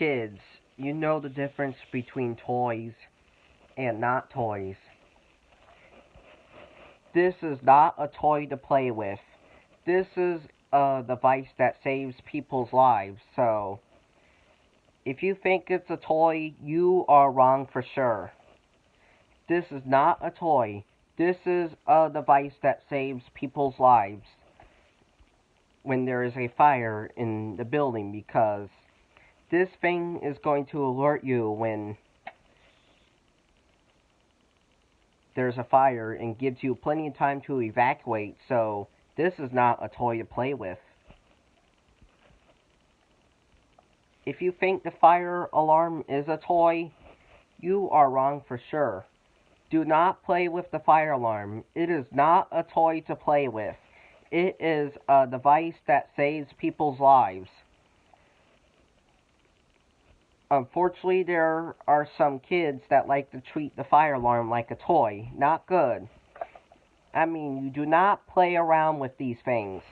kids, you know the difference between toys and not toys. This is not a toy to play with. This is a device that saves people's lives. So, if you think it's a toy, you are wrong for sure. This is not a toy. This is a device that saves people's lives when there is a fire in the building, because this thing is going to alert you when there's a fire and gives you plenty of time to evacuate. So this is not a toy to play with. If you think the fire alarm is a toy, you are wrong for sure. Do not play with the fire alarm. It is not a toy to play with. It is a device that saves people's lives. Unfortunately, there are some kids that like to treat the fire alarm like a toy. Not good. I mean, you do not play around with these things.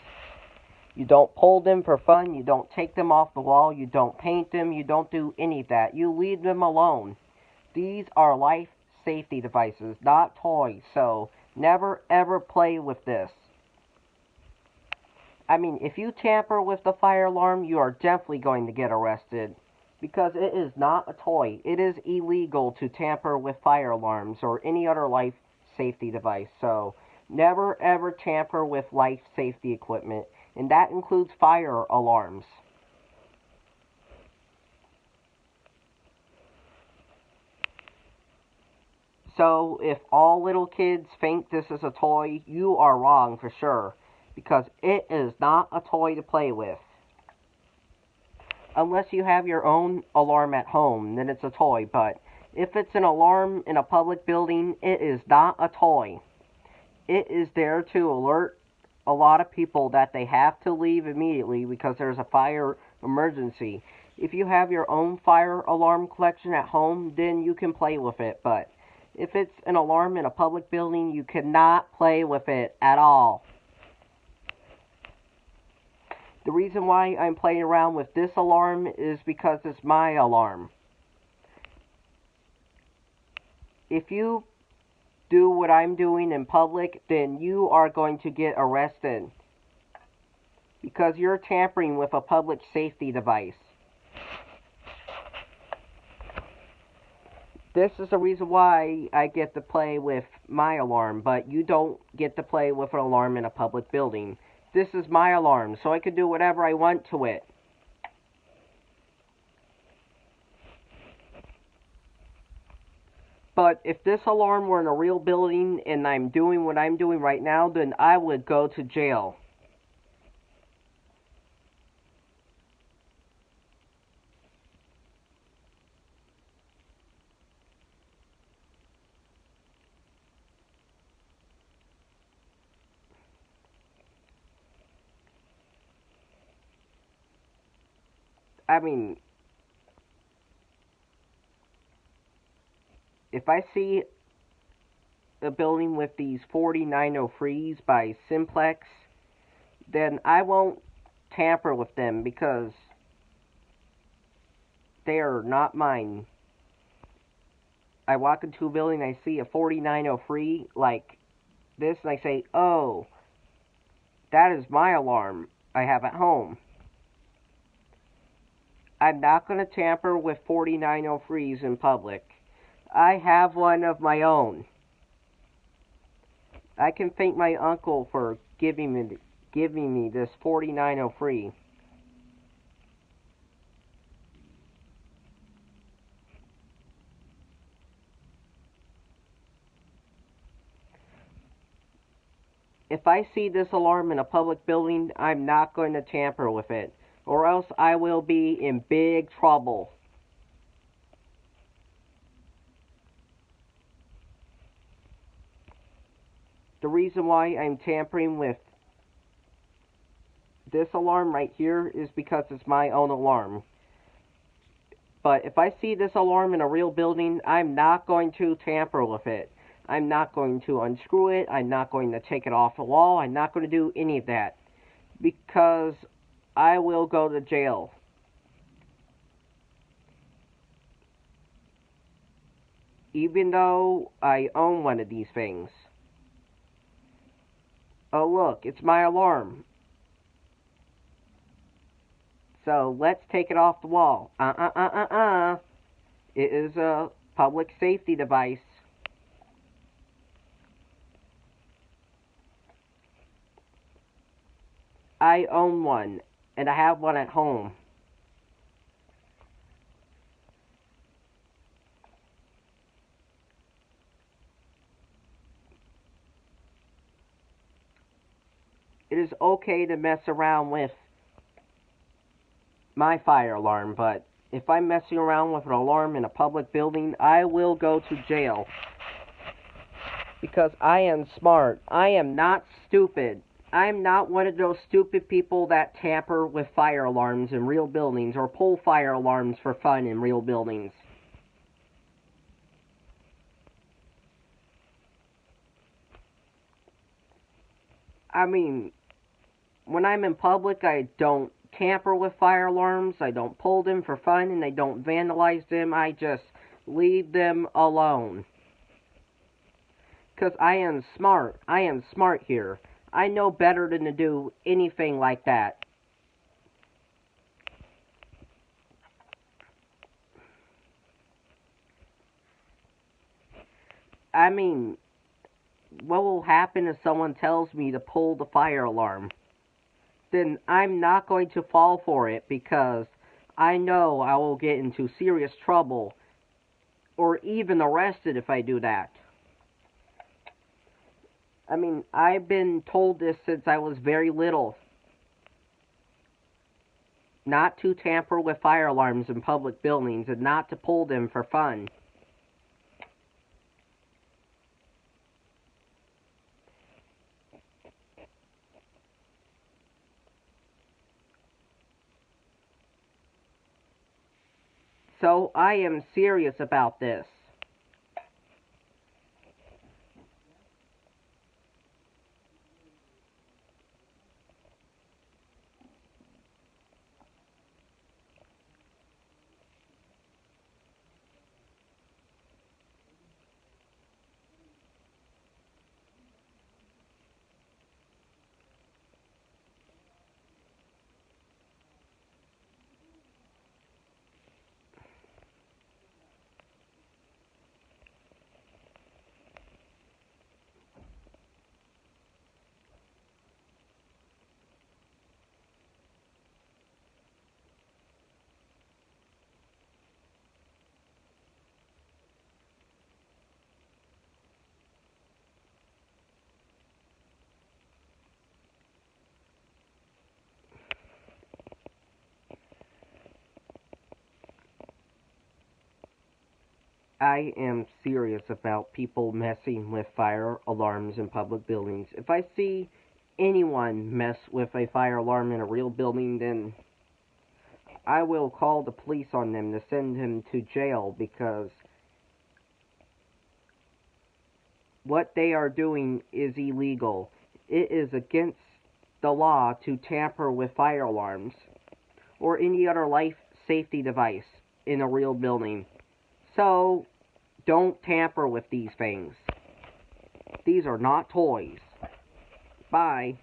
You don't pull them for fun. You don't take them off the wall. You don't paint them. You don't do any of that. You leave them alone. These are life safety devices, not toys. So never ever play with this. I mean, if you tamper with the fire alarm, you are definitely going to get arrested. Because it is not a toy. It is illegal to tamper with fire alarms or any other life safety device. So never ever tamper with life safety equipment. And that includes fire alarms. So if all little kids think this is a toy, you are wrong for sure. Because it is not a toy to play with. Unless you have your own alarm at home, then it's a toy. But if it's an alarm in a public building, it is not a toy. It is there to alert a lot of people that they have to leave immediately because there's a fire emergency. If you have your own fire alarm collection at home, then you can play with it. But if it's an alarm in a public building, you cannot play with it at all. The reason why I'm playing around with this alarm is because it's my alarm. If you do what I'm doing in public, then you are going to get arrested. Because you're tampering with a public safety device. This is the reason why I get to play with my alarm, but you don't get to play with an alarm in a public building. This is my alarm, so I can do whatever I want to it. But if this alarm were in a real building and I'm doing what I'm doing right now, then I would go to jail. I mean, if I see a building with these 4903s by Simplex, then I won't tamper with them because they are not mine. I walk into a building and I see a 4903 like this and I say, oh, that is my alarm I have at home. I'm not going to tamper with 4903s in public. I have one of my own. I can thank my uncle for giving me this 4903. If I see this alarm in a public building, I'm not going to tamper with it, or else I will be in big trouble. The reason why I'm tampering with this alarm right here is because it's my own alarm. But if I see this alarm in a real building, I'm not going to tamper with it. I'm not going to unscrew it. I'm not going to take it off the wall. I'm not going to do any of that. Because I will go to jail. even though I own one of these things. Oh look, it's my alarm. So let's take it off the wall. It is a public safety device. I own one, and I have one at home. It is okay to mess around with my fire alarm, but if I'm messing around with an alarm in a public building, I will go to jail. Because I am smart. I am not stupid. I'm not one of those stupid people that tamper with fire alarms in real buildings or pull fire alarms for fun in real buildings. I mean, when I'm in public, I don't tamper with fire alarms, I don't pull them for fun, and I don't vandalize them. I just leave them alone. Because I am smart. I am smart here. I know better than to do anything like that. I mean, what will happen if someone tells me to pull the fire alarm? Then I'm not going to fall for it because I know I will get into serious trouble or even arrested if I do that. I mean, I've been told this since I was very little. Not to tamper with fire alarms in public buildings and not to pull them for fun. So I am serious about this. I am serious about people messing with fire alarms in public buildings. If I see anyone mess with a fire alarm in a real building, then I will call the police on them to send him to jail because what they are doing is illegal. It is against the law to tamper with fire alarms or any other life safety device in a real building. So, don't tamper with these things. These are not toys. Bye.